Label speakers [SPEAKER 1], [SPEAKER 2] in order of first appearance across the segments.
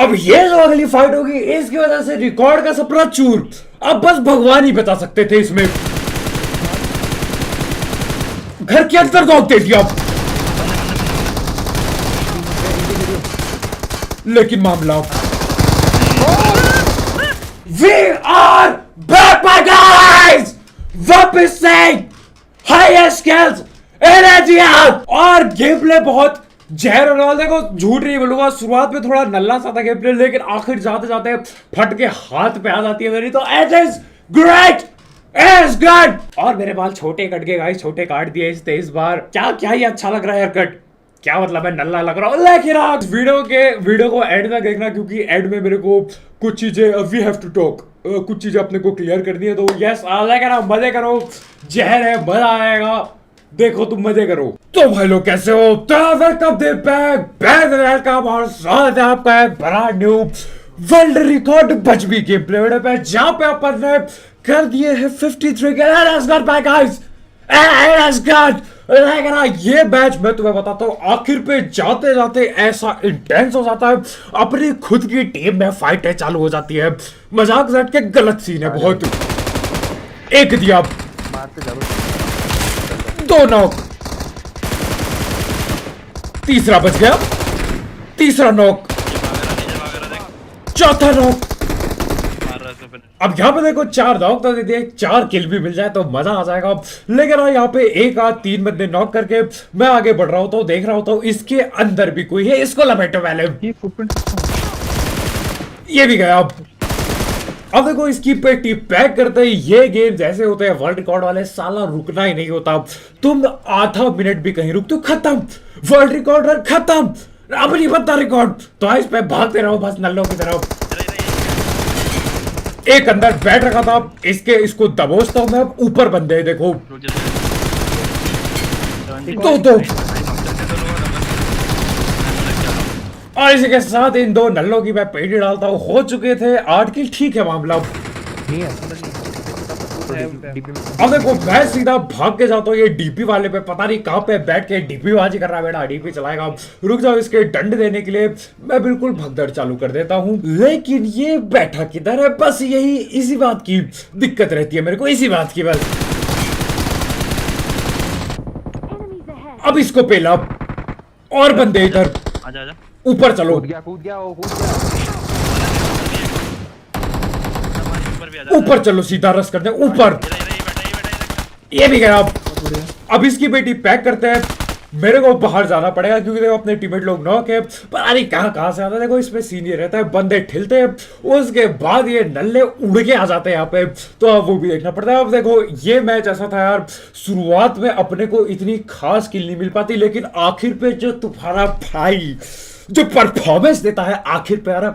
[SPEAKER 1] अब ये जो अगली फाइट होगी इसकी वजह से रिकॉर्ड का सपना चूर। अब बस भगवान ही बता सकते थे इसमें। घर के अंदर नॉक दे दिया, लेकिन मामला we are back my guys, वापस से हाईएस्ट स्किल्स एनर्जी आउट। और गेम प्ले बहुत जहर होने वाला। देखो झूठ नहीं बोलूंगा, शुरुआत में थोड़ा नल्ला सा था गेम प्ले, लेकिन आखिर जाते जाते फट के हाथ पे आ जाती है मेरी, तो it is great, is good. और मेरे बाल छोटे कट गए गाइस, छोटे काट दिए इस बार। क्या क्या ही अच्छा लग रहा है हेयर कट, क्या मतलब है नल्ला लग रहा हूं। लेकिन आप वीडियो को एंड तक देखना, क्योंकि एंड में मेरे को कुछ चीजें वी हैव टू टॉक, कुछ चीजें अपने को क्लियर करनी है। तो यस लेकिन मजे करो, जहर है, मजा आएगा, देखो तुम मजे करो। तो भाई लोग कैसे हो, वेलकम वेलकम और स्वागत है आपका ब्रांड न्यू वर्ल्ड रिकॉर्ड बच भी गेम प्ले पे, जहां पे अपन ने कर दिए हैं 53 के लेकिन ये मैच मैं तुम्हें बताता हूँ, आखिर पे जाते जाते ऐसा इंटेंस हो जाता है, अपनी खुद की टीम में फाइटें चालू हो जाती है। मजाक सेट के गलत सीन है बहुत। एक दिया, दो नॉक, तीसरा बच गया, तीसरा नॉक, चौथा नॉक। अब यहाँ पे देखो 4 नॉक तो दे दिए, 4 किल भी मिल जाए तो मजा आ जाएगा। लेकिन यहाँ पे 1 आध 3 बंदे नॉक करके मैं आगे बढ़ रहा हूँ, तो देख रहा हूँ तो इसके अंदर भी कोई है, इसको लपेटो पहले। ये भी गया। अब देखो इसकी पेटी पैक करते ही ये गेम जैसे होते हैं वर्ल्ड रिकॉर्ड वाले, साला रुकना ही नहीं होता। तुम आधा मिनट भी कहीं रुकते हो खत्म, वर्ल्ड रिकॉर्ड खत्म, अब नहीं बनता रिकॉर्ड। तो इस पे भागते रहो बस नल्लों की तरफ। एक अंदर बैठ रखा था, इसको दबोचता हूं मैं। ऊपर बंदे देखो, दो और इसी के साथ इन 2 नल्लों की मैं पेटी डालता हूं। हो चुके थे 8 किल, ठीक है मामला। अब देखो मैं सीधा भाग के जाता हूँ ये डीपी वाले पे, पता नहीं कहां पे बैठ के डीपी बाजी कर रहा है बेटा, डीपी चलाएगा। रुक जाओ, इसके दंड देने के लिए मैं बिल्कुल भगदड़ चालू कर देता हूँ। लेकिन ये बैठा किधर है, बस यही इसी बात की दिक्कत रहती है मेरे को, इसी बात की बस। अब इसको पेला, और बंदे इधर ऊपर चलो, ऊपर चलो, सीधा रस करते हैं ऊपर। ये भी गया। अब इसकी बेटी पैक करते हैं, मेरे को बाहर जाना पड़ेगा क्योंकि देखो अपने टीममेट लोग नॉक है, पता नहीं कहां से आता है। देखो इसमें सीन ये रहता है, बंदे ठिलते हैं, उसके बाद ये नल्ले उड़ के आ जाते हैं यहाँ पे, तो अब वो भी देखना पड़ता है। अब देखो ये मैच ऐसा था यार, शुरुआत में अपने को इतनी खास किल नहीं मिल पाती, लेकिन आखिर पे जो तुम्हारा भाई जो परफॉर्मेंस देता है आखिर पे यार,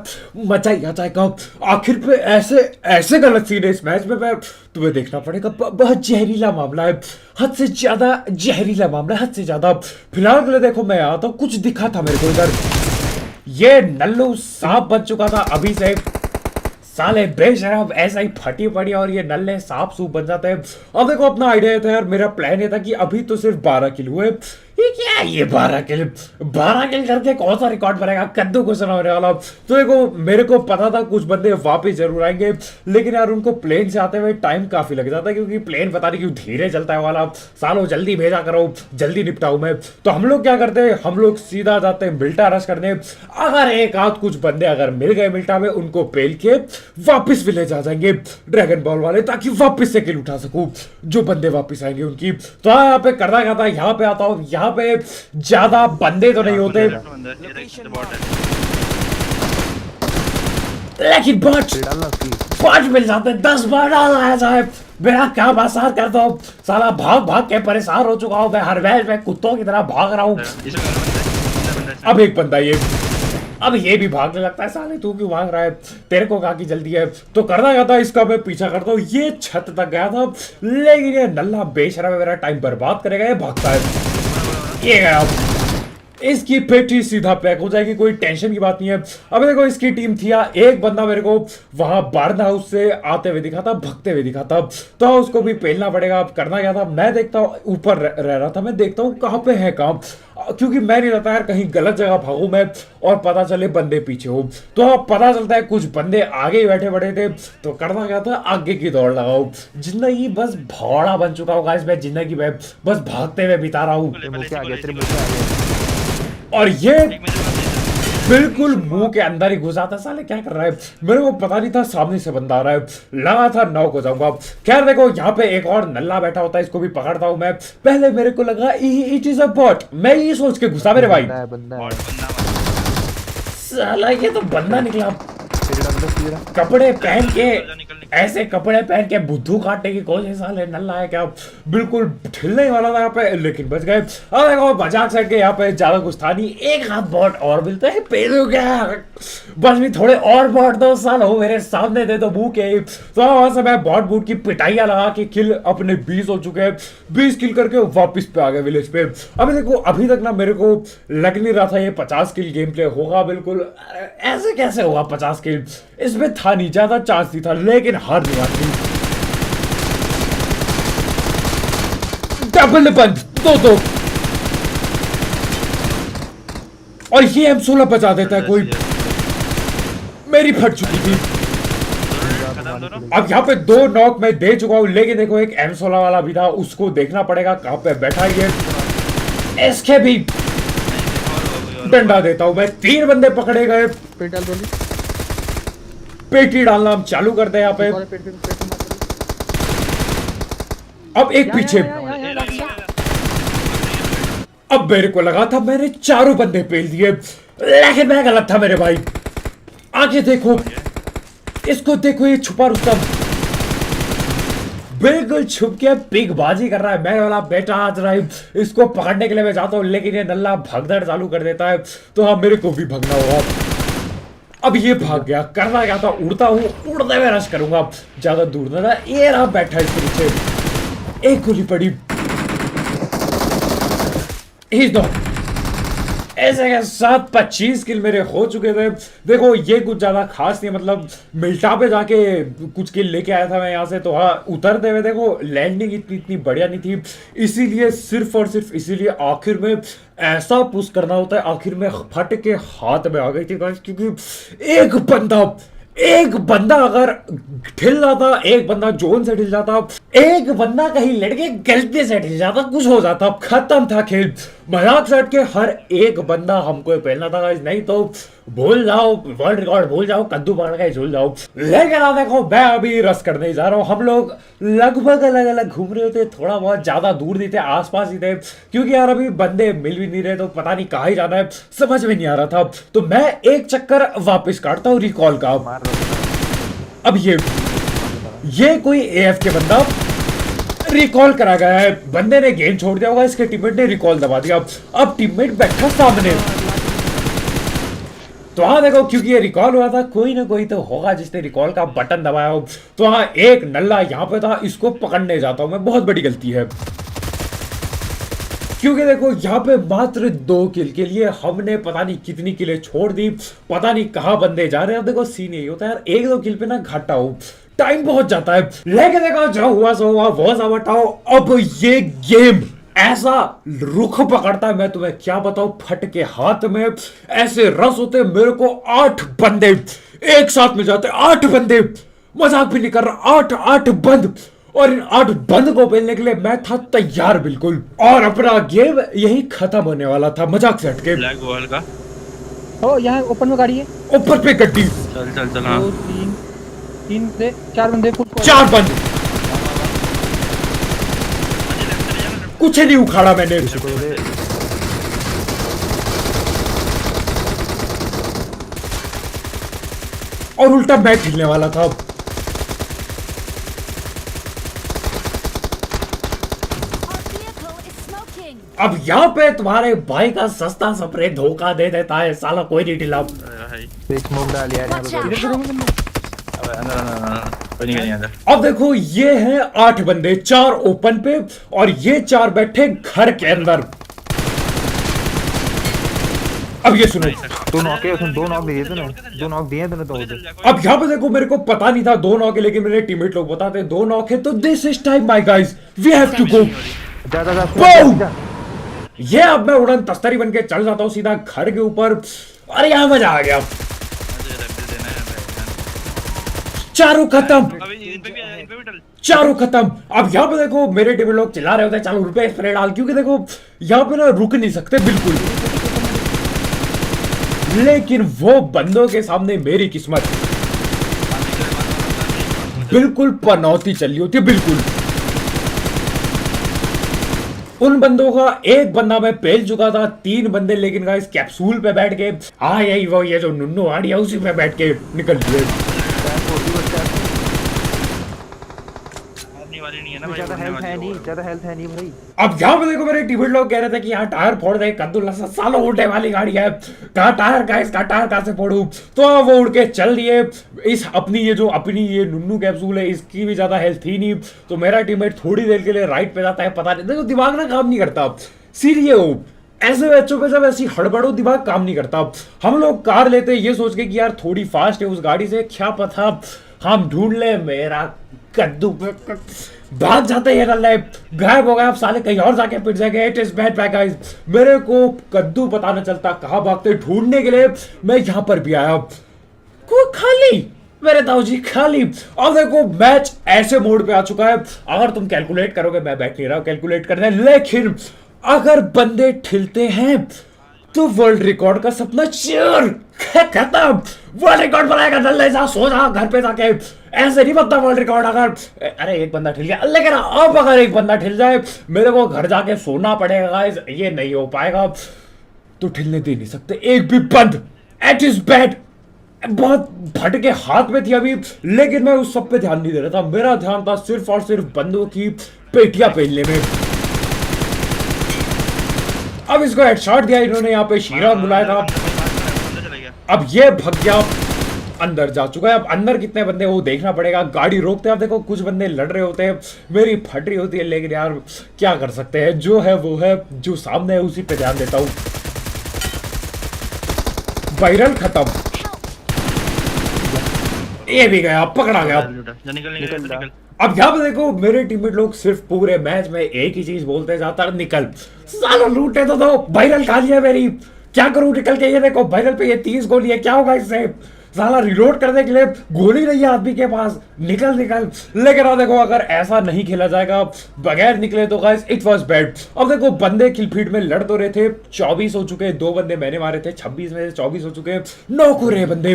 [SPEAKER 1] मजा ही आ जाएगा। आखिर पे ऐसे गलत सीन है इस मैच में, मैं तुम्हें देखना पड़ेगा। बहुत जहरीला मामला है, हद से ज्यादा जहरीला मामला है, हद से ज्यादा। फिलहाल के लिए देखो मैं आता हूँ, कुछ दिखा था मेरे को इधर, ये नल्लू सांप बन चुका था अभी से। साले बेशरम ऐसा ही फटी पड़ी और ये नल्ले सांप सूप बन जाते हैं। अब देखो अपना आइडिया था यार, मेरा प्लान ये था कि अभी तो सिर्फ 12 किल हुए, ये क्या है ये 12 किल करके कौन सा रिकॉर्ड बनेगा, कद्दू को सुना होने वाला। तो देखो मेरे को पता था कुछ बंदे वापस जरूर आएंगे, लेकिन यार उनको प्लेन से आते हुए टाइम काफी लग जाता है, क्योंकि प्लेन पता नहीं क्यों धीरे चलता है वाला। सालों जल्दी भेजा करो, जल्दी निपटाऊ मैं। तो हम लोग क्या करते हैं, हम लोग सीधा जाते हैं मिल्टा रश करने। अगर एक आध कुछ बंदे अगर मिल गए मिल्टा में, उनको पेल के वापस विलेज आ जाएंगे ड्रैगन बॉल वाले, ताकि वापस से किल उठा सकूं जो बंदे वापस आएंगे उनकी। तो यहाँ पे करना क्या था, यहाँ पे आता हूँ, यहाँ पे ज्यादा बंदे तो नहीं होते, लेकिन बॉट मिल जाते हैं। 10 बार डाला है साहब, मेरा क्या बसार करता हूँ, साला भाग भाग के परेशान हो चुका हूँ मैं, हर मैच में कुत्तों की तरह भाग रहा हूँ। अब एक बंदा ये भी भागने लगता है, साले तू क्यों भाग रहा है, तेरे को कहा कि जल्दी है। तो करना क्या था, इसका मैं पीछा करता हूँ। ये छत तक गया था, लेकिन ये नल्ला बेशरम मेरा टाइम बर्बाद करेगा, ये भागता है। ये गया, इसकी पेटी सीधा पैक हो जाएगी, कोई टेंशन की बात नहीं है। अब देखो इसकी टीम थी, एक बंदा मेरे को वहां बार्न हाउस से आते हुए दिखा था, भगते हुए दिखा था, तो उसको भी पेलना पड़ेगा। अब करना क्या था, मैं देखता हूँ ऊपर रह रहा था, मैं देखता हूँ कहाँ पे है काम। क्योंकि मैं नहीं रहता यार कहीं गलत जगह भागूं मैं और पता चले बंदे पीछे हो। तो अब पता चलता है कुछ बंदे आगे ही बैठे बड़े थे, तो करना क्या था, आगे की दौड़ लगाओ। जिंदगी बस भौड़ा बन चुका हूँ गाइस मैं, जिंदगी में बस भागते हुए बिता रहा हूँ। और ये बिल्कुल मुंह के अंदर ही घुसा था। साले क्या कर रहा है, मेरे को पता नहीं था सामने से बंदा आ रहा है, लगा था नॉक हो जाऊंगा। खैर देखो यहाँ पे एक और नल्ला बैठा होता है, इसको भी पकड़ता हूँ मैं। पहले मेरे को लगा इट इज अ बॉट, मैं ये सोच के घुसा मेरे भाई, साला ये तो बंदा निकला। कपड़े पहन के, ऐसे कपड़े पहन के बुद्धू काटने की कोशिश, साले नल्ला है क्या, बिल्कुल ठिलने वाला था यहाँ पे, लेकिन बच गए। अब देखो मजाक सेट के यहाँ पे ज्यादा कुछ था नहीं, एक हाथ बॉट और मिलता है, पेड़ हो गया बस भी थोड़े और बॉट 2 साल हो मेरे सामने दे दो मुंह के। तो वहां से मैं बॉट बूट की पिटाइयां लगा के किल अपने 20 हो चुके हैं, 20 किल करके वापस पे आ गए विलेज पे। अभी देखो अभी तक ना मेरे को लग नहीं रहा था ये 50 किल गेम प्ले होगा, बिल्कुल ऐसे कैसे होगा 50 किल, इसमें था नहीं, ज्यादा चांस नहीं था, लेकिन हार नहीं आती। डबल बंद 2-2 और ये M16 बचा देता है कोई, मेरी फट चुकी थी। अब यहाँ पे 2 नॉक मैं दे चुका हूँ, लेकिन देखो एक M16 वाला भी था, उसको देखना पड़ेगा कहां पे बैठा है ये। इसके भी डंडा देता हूं मैं, 3 बंदे पकड़े गए। पेटी डालना हम चालू करते हैं यहाँ पे। अब एक पीछे, अब मेरे को लगा था मैंने 4 बंदे पेल दिए, लेकिन मैं गलत था मेरे भाई। आगे देखो, इसको देखो, ये छुपा रुस्तम बिल्कुल छुप के पिग बाजी कर रहा है। मैं वाला बेटा आज रहा है, इसको पकड़ने के लिए मैं जाता हूँ, लेकिन ये नल्ला भगदड़ चालू कर देता है, तो हाँ मेरे को भी भगना होगा। अब ये भाग गया, करना क्या था, उड़ता हूँ, उड़ते हुए रश करूंगा, ज्यादा दूर ना, ये रहा बैठा इसके नीचे, एक गोली पड़ी, ऐसे के साथ 25 किल मेरे हो चुके थे। देखो ये कुछ ज्यादा खास नहीं, मतलब मिल्टा पे जाके कुछ किल लेके आया था मैं यहाँ से, तो हाँ उतरते हुए देखो लैंडिंग इतनी बढ़िया नहीं थी, इसीलिए सिर्फ और सिर्फ इसीलिए आखिर में ऐसा पुश करना होता है, आखिर में फट के हाथ में आ गई थी गाइस, क्योंकि एक बंदा अगर ठिल जाता, एक बंदा जोन से ठिल जाता, एक बंदा कहीं लड़के गलती से ठिल जाता, कुछ हो जाता, खत्म था खेल। मजाक सेट के हर एक बंदा हमको पहनना था गाइस, नहीं तो भूल जाओ, वर्ल्ड रिकॉर्ड भूल जाओ, कद्दू पकड़ के झूल जाओ। लेकिन आप देखो मैं अभी रस करने जा रहा हूँ, हम लोग लगभग अलग अलग घूम रहे थे, थोड़ा बहुत ज्यादा दूर नहीं थे, आसपास ही थे, क्योंकि यार अभी बंदे मिल भी नहीं रहे, तो पता नहीं कहाँ ही जाना है, समझ में नहीं आ रहा था। तो मैं एक चक्कर वापस काटता हूँ रिकॉल का। अब ये कोई AF के बंदा रिकॉल करा गया है, बंदे ने गेम छोड़ दिया होगा, इसके टीममेट ने रिकॉल दबा दिया। अब टीममेट बैठा सामने, तो हाँ देखो क्योंकि ये रिकॉल हुआ था, कोई ना कोई तो होगा जिसने रिकॉल का बटन दबाया हो। तो हाँ एक नल्ला यहाँ पे था, इसको पकड़ने जाता हूं मैं, बहुत बड़ी गलती है, क्योंकि देखो यहाँ पे मात्र 2 किल के लिए हमने पता नहीं कितनी किलें छोड़ दी, पता नहीं कहाँ बंदे जा रहे हैं। अब देखो सीन यही होता है यार, 1-2 किल पे ना घाटा हो, टाइम बहुत जाता है, लेकिन देखो जो हुआ सो हुआ, वो सब हटाओ। अब ये गेम ऐसा रुख पकड़ता है, मैं तुम्हें क्या बताऊं, फट के हाथ में ऐसे रस होते, मेरे को 8 बंदे एक साथ में जाते, 8 बंदे, मजाक भी नहीं कर रहा, 8 बंद, और इन 8 बंद को पेलने के लिए मैं था तैयार बिल्कुल, और अपना गेम यही खत्म होने वाला था। मजाक से हटके
[SPEAKER 2] ब्लैक वॉल का
[SPEAKER 3] ओ यहाँ ऊपर में गाड़ी है,
[SPEAKER 1] ऊपर पे गड्डी,
[SPEAKER 2] चल हाँ
[SPEAKER 3] 3 से 4 बंदे,
[SPEAKER 1] 4 बंद, कुछ नहीं उखाड़ा मैंने, और उल्टा मैं खेलने वाला था। अब यहाँ पे तुम्हारे भाई का सस्ता स्प्रे धोखा दे देता है, साला कोई नहीं ढिला। अब देखो ये है 8 बंदे, 4 ओपन पे और ये 4 बैठे घर के अंदर। अब ये सुनो,
[SPEAKER 4] 2 नॉक है उसमें, 2 नॉक दिए थे ना, 2 नॉक दिए थे ना तो
[SPEAKER 1] अब यहाँ पे देखो मेरे को पता नहीं था 2 नॉक है, लेकिन मेरे टीममेट लोग बताते हैं 2 नॉक है, तो this is time my guys, we have to go. ये अब मैं उड़न तस्तरी बन के चल जाता हूँ सीधा घर के ऊपर। अरे यहाँ मजा आ गया।
[SPEAKER 2] मुझे रैप देना है भाई।
[SPEAKER 1] चारों खत्म,
[SPEAKER 2] अभी इन पे भी डल।
[SPEAKER 1] चारों खत्म। अब यहाँ पे देखो मेरे टीम में लोग चिल्ला रहे होते हैं चलो रुपए स्प्रे डाल, क्योंकि देखो यहाँ पे ना रुक नहीं सकते बिल्कुल। लेकिन वो बंदों के सामने मेरी किस्मत बिल्कुल पनौती चल रही होती है, बिल्कुल। उन बंदों का एक बंदा मैं पेल चुका था, 3 बंदे लेकिन गाइस कैप्सूल पे बैठ के, हाँ यही वो ये जो नुन्नू आड़ी है उसी पे बैठ के निकल गए।
[SPEAKER 2] मारने वाली नहीं है ना भाई।
[SPEAKER 4] ज्यादा
[SPEAKER 2] उड़ने
[SPEAKER 4] हेल्थ
[SPEAKER 2] वाली
[SPEAKER 4] है
[SPEAKER 2] है
[SPEAKER 4] नहीं,
[SPEAKER 2] वो।
[SPEAKER 4] ज्यादा हेल्थ है नहीं भाई।
[SPEAKER 1] अब यहाँ पे देखो मेरे टीममेट लोग कह रहे थे कि यहाँ टायर फोड़ दे, कद्दू सालों उड़ने वाली गाड़ी है, कहा टायर का, इसका टायर कहाँ से फोड़ू। तो वो उड़ के चल रही है। इस अपनी ये नुन्नू कैप्सूल है, इसकी भी ज्यादा हेल्थ थी नहीं, तो मेरा टीममेट थोड़ी देर के लिए राइट पे जाता है। पता नहीं, देखो दिमाग ना काम नहीं करता, सीरियस हो ऐसे बच्चों पे जब ऐसी हड़बड़ो दिमाग काम नहीं करता। हम लोग कार लेते ये सोच के कि यार थोड़ी फास्ट है उस गाड़ी से, क्या पता हम ढूंढ ले मेरा कद्दू, भाग जाते हैं नल्ले, गायब हो गए। अब साले कहीं और जाके पिट जाएंगे। It is bad back guys. मेरे को कद्दू पता न चलता कहाँ भागते ढूंढने के लिए। मैं यहाँ पर भी आया, को खाली मेरे ताऊ जी खाली। अब देखो मैच ऐसे मोड पे आ चुका है, अगर तुम कैलकुलेट करोगे, मैं बैठ नहीं रहा हूं कैलकुलेट करने, लेकिन अगर बंदे ठिलते हैं तो वर्ल्ड रिकॉर्ड का सपना चोर खत्म। वर्ल्ड रिकॉर्ड बनाएगा जल्दी जा, सो जा घर पे जाके, ऐसे नहीं बनता वर्ल्ड रिकॉर्ड। अगर अरे एक बंदा ठिल गया, लेकिन अब अगर एक बंदा ठिल जाए मेरे को घर जाके सोना पड़ेगा गाइस, ये नहीं हो पाएगा। तो ठिलने दे नहीं सकते एक भी बंद। It is bad. बहुत भटके हाथ में थी अभी, लेकिन मैं उस सब पे ध्यान नहीं दे रहा था। मेरा ध्यान था सिर्फ और सिर्फ बंदों की पेटियां पहनने में। अब इसको हेडशॉट दिया इन्होंने, यहाँ पे शीरा बुलाया था। अब ये भग गया, अंदर जा चुका है। अब अंदर कितने बंदे वो देखना पड़ेगा। गाड़ी रोकते हैं, अब देखो कुछ बंदे लड़ रहे होते हैं, मेरी फट रही होती है, लेकिन यार क्या कर सकते हैं, जो है वो है, जो सामने है उसी पे ध्यान देता हूं। वायरल खत्म, ये भी गया, पकड़ा गया।
[SPEAKER 2] निकल।
[SPEAKER 1] अब यहाँ पे देखो मेरे टीममेट लोग सिर्फ पूरे मैच में एक ही चीज बोलते जाता है, निकल साला लूटे तो दो। वायरल खा लिया मेरी, क्या करूं निकल के। ये देखो वायरल पे ये 30 गोली है, क्या होगा इससे। साला रिलोड करने के लिए गोली नहीं है आदमी के पास, निकल। लेकिन अब देखो अगर ऐसा नहीं खेला जाएगा बगैर निकले तो गाइस इट वाज बैड। अब देखो बंदे किलफील्ड में लड़ तो रहे थे, 24 हो चुके, 2 बंदे मैंने मारे थे, 26 में से 24 हो चुके, 9 को रहे बंदे।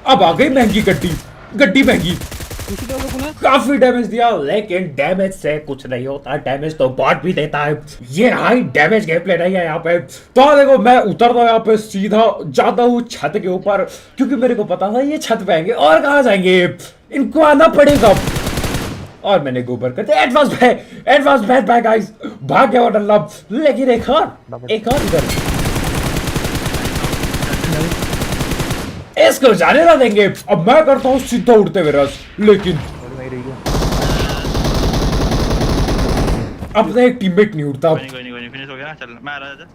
[SPEAKER 1] अब आ गई महंगी गड्डी महंगी। काफी डैमेज दिया, लेकिन डैमेज से कुछ नहीं होता, डैमेज तो बॉट भी देता है। ये हाई डैमेज गेम प्ले नहीं है यहाँ पे। तो देखो मैं उतरता हूँ यहाँ पे, सीधा जाता हूँ छत के ऊपर, क्योंकि मेरे को पता था ये छत पे आएंगे और कहाँ जाएंगे, इनको आना पड़ेगा। और मैंने गोबर कर दिया। एडवांस बैड बाय गाइस, भाग गया डल्ला। लेकिन एक और इधर, इसको जाने ना देंगे। अब मैं करता हूँ सीधा उड़ते हुए रस, लेकिन अपना एक टीममेट नहीं उड़ता।
[SPEAKER 2] कोई नहीं फिनिश हो गया ना, चल मैं आ रहा था।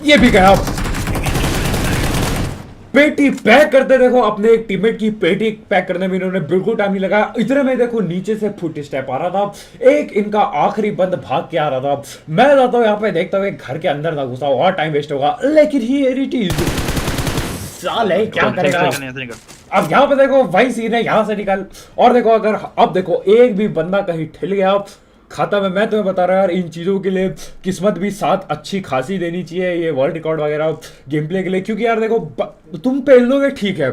[SPEAKER 1] ये भी गया। पेटी पैक करते देखो, अपने एक टीममेट की पेटी पैक करने में इन्होंने बिल्कुल टाइम नहीं लगाया। इतने में देखो नीचे से फुट स्टेप आ रहा था, एक इनका आखिरी बंद भाग के आ रहा था। मैं जाता हूँ यहाँ पे, देखता हूँ घर के अंदर ना घुसा और टाइम वेस्ट होगा, लेकिन हियर इट इज। साले क्या करेगा। अब यहाँ पे देखो वही सीन है, यहाँ से निकल। और देखो अगर अब देखो एक भी बंदा कहीं ठिल गया खाता में, मैं तुम्हें बता रहा यार, इन चीज़ों के लिए किस्मत भी साथ अच्छी खासी देनी चाहिए, ये वर्ल्ड रिकॉर्ड वगैरह गेम प्ले के लिए। क्योंकि यार देखो तुम पेल लोगे ठीक है,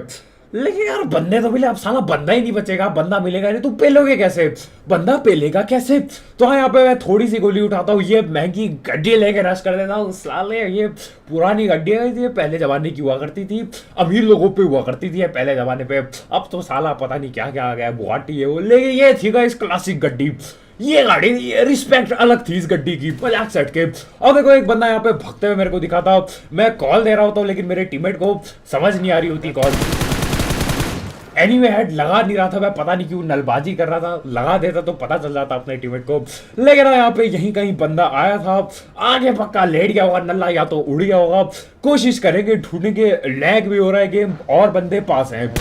[SPEAKER 1] लेकिन यार बंदे तो मिले। अब साला बंदा ही नहीं बचेगा, बंदा मिलेगा नहीं, तुम पेलोगे कैसे, बंदा पेलेगा कैसे। तो हाँ यहाँ पे मैं थोड़ी सी गोली उठाता हूँ, ये महंगी गड्डी लेके रश कर देता हूँ। साले ये पुरानी गड्डी है, ये पहले जमाने की हुआ करती थी, अमीर लोगों पे हुआ करती थी पहले जमाने पे। अब तो साला पता नहीं क्या क्या आ गया, बुगाटी है वो, लेकिन ये थी इस क्लासिक गड्डी। ये गाड़ी, ये रिस्पेक्ट अलग थी इस गड्डी की, मजाक सेट के। और देखो एक बंदा यहाँ पे भगते हुए मेरे को दिखा था, मैं कॉल दे रहा होता हूँ, लेकिन मेरे टीममेट को समझ नहीं आ रही होती कॉल। एनीवे हेड लगा नहीं रहा था, मैं पता नहीं क्यों नलबाजी कर रहा था, लगा देता तो पता चल जाता अपने टीममेट को। लेकिन यहाँ पे यहीं कहीं बंदा आया था, आगे पक्का लेट गया होगा नल्ला या तो उड़ गया होगा। कोशिश करेंगे ढूंढेंगे, लैग भी हो रहा है गेम और बंदे पास हैं।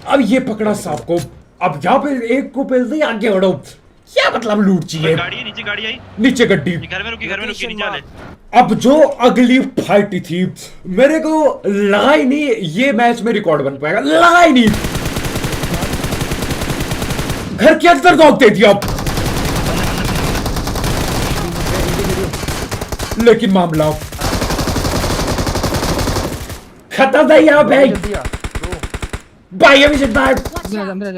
[SPEAKER 1] अब ये पकड़ा सांप को, अब यहाँ पे एक को पहले ही आगे बढ़ो, क्या मतलब लूट चाहिए।
[SPEAKER 2] गाड़ी है, नीचे गाड़ी आई,
[SPEAKER 1] नीचे गड्डी।
[SPEAKER 2] घर में रुकी नीचे वाले।
[SPEAKER 1] अब जो अगली फाइट थी मेरे को लगा ही नहीं ये मैच में रिकॉर्ड बन पाएगा, लगा ही नहीं। घर के अंदर नॉक दे दिया, लेकिन मामला खत्म था यहाँ पे भाई। अभी जितना है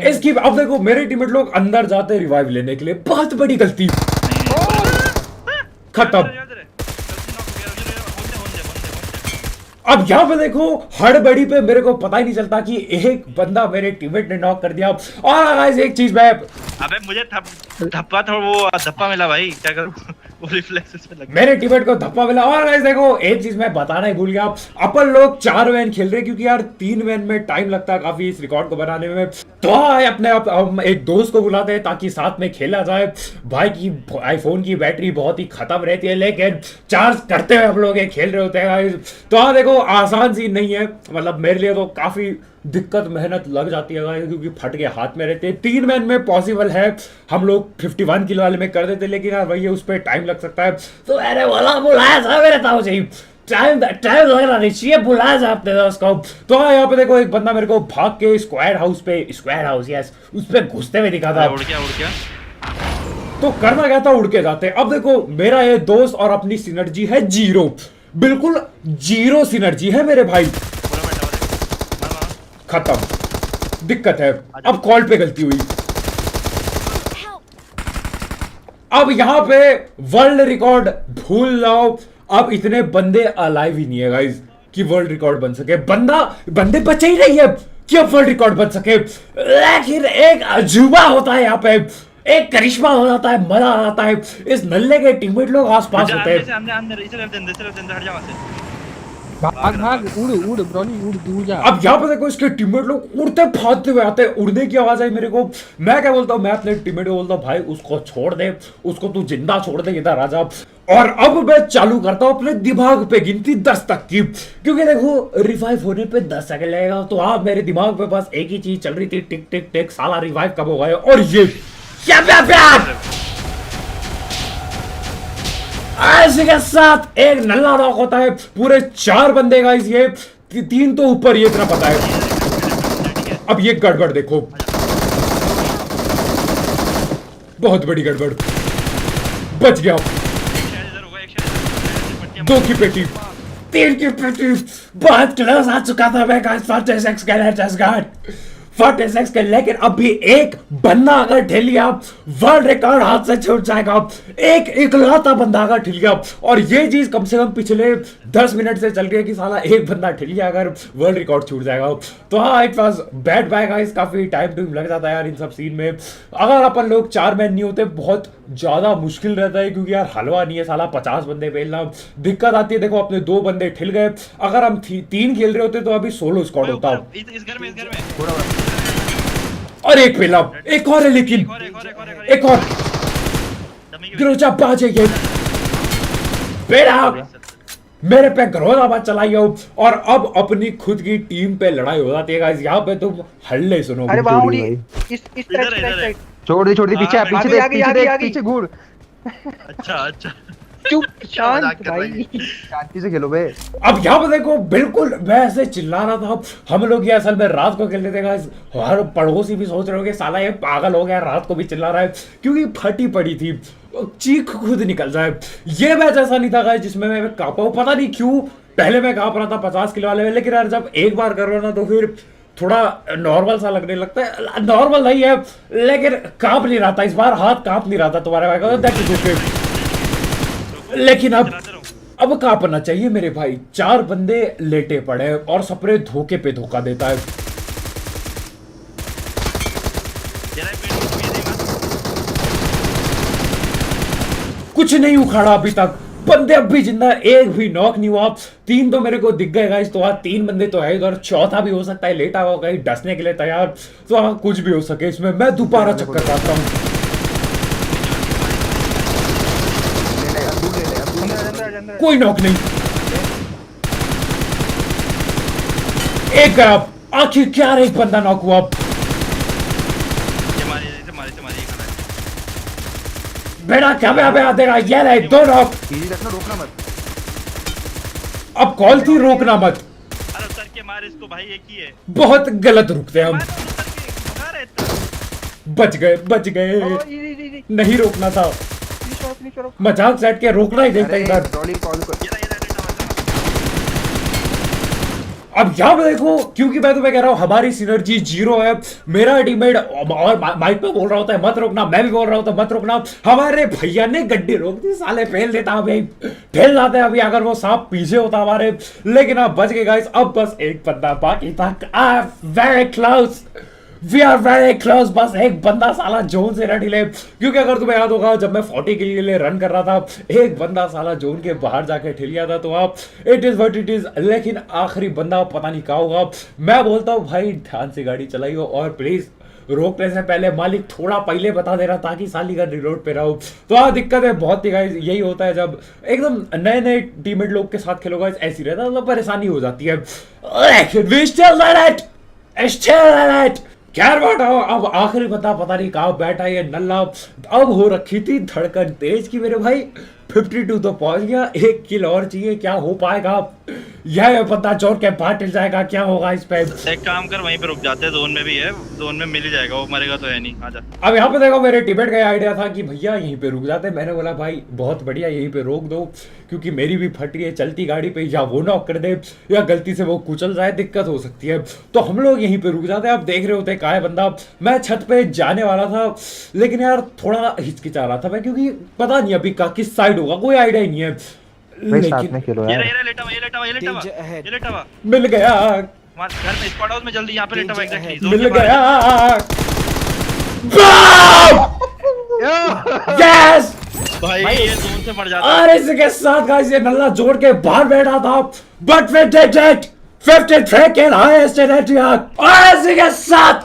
[SPEAKER 1] इसकी, अब देखो मेरे टीममेट लोग अंदर जाते रिवाइव लेने के लिए, बहुत बड़ी गलती। खत्म। अब यहाँ पे देखो हड़बड़ी पे मेरे को पता ही नहीं चलता कि एक बंदा मेरे टीममेट ने नॉक कर दिया। और गाइस एक चीज मैं,
[SPEAKER 2] अबे मुझे धप्पा था, वो धप्पा मिला भाई, क्या करूं। वो रिफ्लेक्सेस में लग गया।
[SPEAKER 1] मेरे टीममेट को धप्पा मिला। और गाइस देखो एक चीज मैं बताना ही भूल गया, अपन लोग 4 मैन खेल रहे हैं क्योंकि यार 3 मैन में टाइम लगता है काफी इस रिकॉर्ड को बनाने में। तो अपने आप हम एक दोस्त को बुलाते हैं ताकि साथ में खेला जाए। भाई की आईफोन की बैटरी बहुत ही खत्म रहती है, लेकिन चार्ज करते हुए हम लोग ये खेल रहे होते हैं गाइस। तो हाँ देखो आसान सीन नहीं है, मतलब मेरे लिए तो काफी दिक्कत मेहनत लग जाती है क्योंकि फट के हाथ में रहते हैं। 3 मैन में पॉसिबल है, हम लोग 51 किलो वाले में कर देते, लेकिन यार वही उस पर टाइम लग सकता है। तो अरे वाला बुलाया था मेरे ताऊ जी, टाइम लगना नहीं चाहिए, बुलाया था अपने दोस्त को। तो हाँ यहाँ पे देखो एक बंदा मेरे को भाग के स्क्वाड हाउस यस उस पे घुसते हुए दिखा था।
[SPEAKER 2] उड़ गया।
[SPEAKER 1] तो करना क्या था, उड़ के जाते। अब देखो मेरा ये दोस्त और अपनी सिनर्जी है 0, बिल्कुल 0 सिनर्जी है मेरे भाई। खत्म, दिक्कत है। अब कॉल पे गलती हुई। अब यहां पे वर्ल्ड रिकॉर्ड भूल जाओ, अब इतने बंदे अलाइव ही नहीं है गाइस कि वर्ल्ड रिकॉर्ड बन सके। बंदे बचे ही नहीं है कि अब वर्ल्ड रिकॉर्ड बन सके। लेकिन एक अजूबा होता है यहाँ पे, एक करिश्मा हो जाता है, मजा आ जाता है। इस नल्ले के टीममेट लोग आसपास होते हैं।
[SPEAKER 3] भाग उड़ ब्रोली उड़ दूर जा।
[SPEAKER 1] अब यहाँ पे देखो इसके टीममेट लोग उड़ते भागते हुए आते हैं, उड़ने की आवाज आई मेरे को। मैं क्या बोलता हूँ, मैं अपने टीममेट को बोलता हूँ भाई उसको छोड़ दे, उसको तू जिंदा छोड़ दे, इधर आ जा। और अब मैं चालू करता हूँ अपने दिमाग पे गिनती 10 तक की, क्योंकि देखो रिवाइव होने पे 10 सेकंड लगेगा। तो हाँ मेरे दिमाग पे बस एक ही चीज चल रही थी, टिक टिक टिक, साला रिवाइव कब होगा। और ये ऐसे के साथ एक नल्ला नॉक होता है, पूरे 4 बंदे गाइस, ये 3 तो ऊपर, ये इतना पता है। अब ये गड़बड़ देखो, बहुत बड़ी गड़बड़, बच गया। 2 की पेटी, 3 की पेटी, बहुत क्लोज आ चुका था मैं गाइस। 46 के, लेकिन अभी एक बंदा अगर ढिल गया वर्ल्ड रिकॉर्ड हाथ से छूट जाएगा। एक इकलौता बंदा अगर ढिल गया, और ये चीज कम से कम पिछले 10 मिनट से चल रही है कि साला एक बंदा ढिल गया अगर वर्ल्ड रिकॉर्ड छूट जाएगा। तो हाँ it was bad bye guys, काफी टाइम लग जाता है यार इन सब सीन में। अगर अपन लोग 4 मैन नहीं होते बहुत ज्यादा मुश्किल रहता है, क्योंकि यार हलवा नहीं है साला 50 बंदे पेलना, दिक्कत आती है। देखो अपने 2 बंदे ठिल गए, अगर हम 3 खेल रहे होते तो अभी सोलो स्क्वाड होता।
[SPEAKER 2] इस घर में
[SPEAKER 1] और एक पेला, एक और है, लेकिन एक और गिरोचा बाजे ये पेड़ा मेरे पे घरोदा बात चलाई हो। और अब अपनी खुद की टीम पे लड़ाई हो जाती है गाइस। यहाँ पे तुम हल्ले सुनो।
[SPEAKER 3] अरे बाउडी इस साइड
[SPEAKER 4] छोड़ दे पीछे घूर।
[SPEAKER 2] अच्छा
[SPEAKER 3] चुप शांत भाई,
[SPEAKER 4] शांति से खेलो बे।
[SPEAKER 1] अब यहाँ पे देखो बिल्कुल मैं ऐसे चिल्ला रहा था। हम लोग ये असल में रात को खेल रहे थे गाइस, हर पड़ोसी भी सोच रहे होंगे साला ये पागल हो गया, रात को भी चिल्ला रहा है, क्योंकि फटी पड़ी थी, चीख खुद निकल जाए। ये मैच ऐसा नहीं था गाइस जिसमें मैं कांपा हूँ, पता नहीं क्यों। पहले मैं कांप रहा था 50 किलो वाले में, लेकिन यार जब एक बार कर रहा ना तो फिर थोड़ा नॉर्मल सा लगने लगता है। नॉर्मल नहीं है लेकिन कांप नहीं रहा था इस बार, हाथ कांप नहीं रहा था तुम्हारे भाई का। लेकिन अब कांपना चाहिए मेरे भाई। 4 बंदे लेटे पड़े और सपरे धोखे पे धोखा देता है। कुछ नहीं उखाड़ा अभी तक, बंदे अब भी जिंदा, एक भी नॉक नहीं हुआ। 3 तो मेरे को दिख गए गाइस, तो 3 बंदे तो है इधर, चौथा भी हो सकता है लेटा हुआ कहीं डसने के लिए तैयार, तो कुछ भी हो सके इसमें। मैं दोबारा चक्कर काटता हूँ। कोई नॉक नहीं, एक गया। आखिर क्या एक बंदा नॉक हुआ। बेटा क्या मैं देगा ये रहे 2 नॉक।
[SPEAKER 4] रोकना मत।
[SPEAKER 1] अब कॉल थी रोकना मत।
[SPEAKER 2] अरे उतर के मार इसको भाई, एक ही है।
[SPEAKER 1] बहुत गलत रुकते हम। बच गए। नहीं रोकना था, मजाक सेट के रोकना ही देखता इधर। अब यहाँ पे देखो, क्योंकि मैं तुम्हें कह रहा हूँ हमारी सिनर्जी 0 है। मेरा टीममेट और माइक पे बोल रहा होता है मत रोकना, मैं भी बोल रहा होता मत रोकना। हमारे भैया ने गड्डी रोक दी, साले फेल देता भाई, फेल जाते अभी अगर वो सांप पीछे होता हमारे। लेकिन अब बच गए गाइस, अब बस एक बंदा बाकी था। Very close, we are very close. बस एक बंदा साला जोन से रट ले, क्योंकि अगर तुम्हें याद होगा जब मैं 40 के लिए रन कर रहा था, एक बंदा साला जोन के बाहर जाके ठिल गया था। तो आप it is what it is. लेकिन आखिरी बंदा पता नहीं क्या होगा। मैं बोलता हूँ भाई ध्यान से गाड़ी चलाइयो, और प्लीज रोकने से पहले मालिक थोड़ा पहले बता दे रहा ताकि साली का रिलोड पे रहो। तो हाँ दिक्कत है बहुत ही गाइस, यही होता है जब एकदम नए टीममेट लोग के साथ खेलोगा, ऐसी रहता है, मतलब परेशानी हो जाती है। क्या बात है। अब आखिरी पता नहीं कहाँ बैठा ये नल्ला। अब हो रखी थी धड़कन तेज की मेरे भाई, 52 तो पहुंच गया, 1 किल और चाहिए। क्या हो पाएगा, यह पता चोर के बाहर टिल जाएगा, क्या होगा इस पे।
[SPEAKER 2] एक काम कर, वहीं पे रुक जाते हैं, जोन में भी है, जोन में मिल ही जाएगा, वो मरेगा तो है नहीं। आजा।
[SPEAKER 1] अब यहाँ पे देखो मेरे टीममेट का आइडिया था कि भैया यहीं पे रुक जाते। मैंने बोला भाई बहुत बढ़िया, यहीं पे रोक दो, क्योंकि मेरी भी फट रही है चलती गाड़ी पे, या वो नॉक कर दे या गलती से वो कुचल जाए, दिक्कत हो सकती है। तो हम लोग यहीं पे रुक जाते हैं। आप देख रहे होते कहाँ है बंदा। मैं छत पे जाने वाला था, लेकिन यार थोड़ा हिचकिचा रहा था मैं, क्योंकि पता नहीं अभी का किस साइड होगा, कोई आइडिया ही नहीं है। लेकिन
[SPEAKER 2] ये लेटा हुआ
[SPEAKER 1] मिल गया,
[SPEAKER 2] घर में स्क्वाड हाउस में, जल्दी यहाँ पे लेटा हुआ, एग्जैक्टली
[SPEAKER 1] मिल गया। यस
[SPEAKER 2] भाई ये जोन से मर जाता है।
[SPEAKER 1] और इसके साथ गाइस ये नल्ला जोड़ के बाहर बैठा था, but we did it. 53 kill highest in India. और इसी के साथ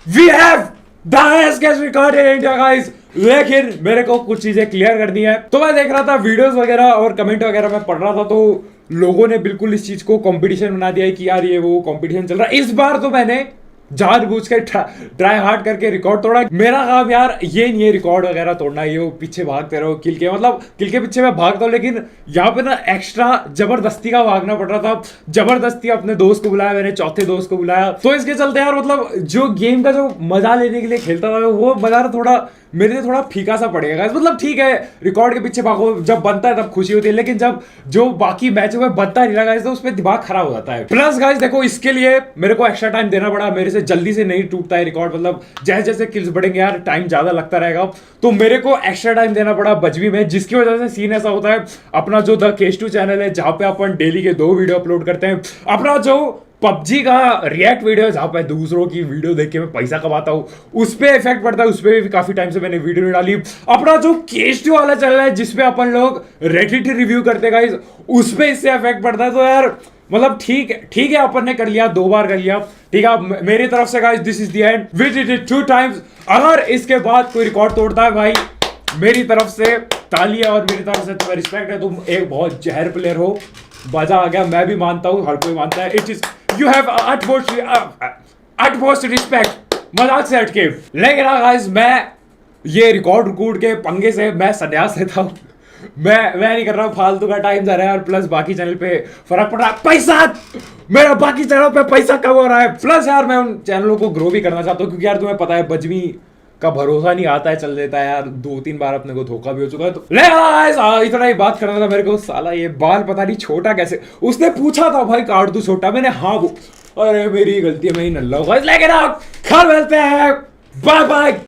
[SPEAKER 1] we have the highest record in India guys. लेकिन मेरे को कुछ चीजें क्लियर करनी है। तो मैं देख रहा था वीडियोस वगैरह और कमेंट वगैरह मैं पढ़ रहा था, तो लोगों ने बिल्कुल इस चीज को कंपटीशन बना दिया है कि यार ये वो कंपटीशन चल रहा है। इस बार तो मैंने जानबूझ के ट्राई हार्ड करके रिकॉर्ड तोड़ा। मेरा काम यार ये नहीं है रिकॉर्ड वगैरह तोड़ना, ये वो पीछे भागते रहो किल के, मतलब किल के पीछे मैं भागता हूँ, लेकिन यहाँ पे ना एक्स्ट्रा जबरदस्ती का भागना पड़ रहा था। जबरदस्ती अपने दोस्त को बुलाया मैंने, चौथे दोस्त को बुलाया, तो इसके चलते यार मतलब जो गेम का जो मजा लेने के लिए खेलता था वो मजा थोड़ा मेरे लिए थोड़ा फीका सा पड़ेगा। मतलब ठीक है रिकॉर्ड के पीछे भागो, जब बनता है तब खुशी होती है, लेकिन जब जो बाकी मैच में बनता नहीं लगा तो उसमें दिमाग खराब हो जाता है। प्लस गाइस देखो इसके लिए मेरे को एक्स्ट्रा टाइम देना पड़ा, मेरे से जल्दी से नहीं टूटता है रिकॉर्ड, मतलब जैसे जैसे किल्स बढ़ेंगे यार टाइम ज्यादा लगता रहेगा, तो मेरे को एक्स्ट्रा टाइम देना पड़ा बजवी में, जिसकी वजह से सीन ऐसा होता है। अपना जो द केस2 चैनल है जहां पे अपन डेली के 2 वीडियो अपलोड करते हैं, अपना जो पबजी का रिएक्ट वीडियो जहां पे दूसरों की वीडियो देख के मैं पैसा कमाता हूँ, उस पे इफेक्ट पड़ता है, उस पे भी काफी टाइम से मैंने वीडियो नहीं डाली। अपना जो केस2 वाला चैनल है जिसपे अपन लोग रेडिट रिव्यू करते गाइस, उस पे इससे इफेक्ट पड़ता है। तो यार मतलब ठीक है अपन ने कर लिया, 2 बार कर लिया, ठीक है मेरी तरफ से guys this is the end, we did it 2 times. अगर इसके बाद कोई रिकॉर्ड तोड़ता है भाई मेरी तरफ से तालियां और मेरी तरफ से तुम्हें रिस्पेक्ट है, तुम एक बहुत जहर प्लेयर हो, मजा आ गया, मैं भी मानता हूँ, हर कोई मानता है। It is you have utmost respect, मजाक से हटके। लेकिन गाइस मैं ये रिकॉर्ड के पंगे से मैं संन्यास लेता हूँ, मैं नहीं कर रहा हूँ, फालतू का टाइम जा रहा है, और प्लस बाकी चैनल पे फर्क पड़ रहा है, पैसा मेरा बाकी चैनल पे पैसा कम हो रहा है, प्लस यार मैं उन चैनलों को ग्रो भी करना चाहता हूँ, क्योंकि यार तुम्हें पता है बजवी का भरोसा नहीं आता है, चल देता है यार, 2-3 बार अपने को धोखा भी हो चुका है। तो ले इतना ही बात करना था मेरे को, साला ये बाल पता नहीं छोटा कैसे, उसने पूछा था भाई काट दूं छोटा, मैंने हाँ वो, अरे मेरी गलती है, मैं ही नल्ला हूँ, लेकिन आप खा मिलते हैं, बाय बाय।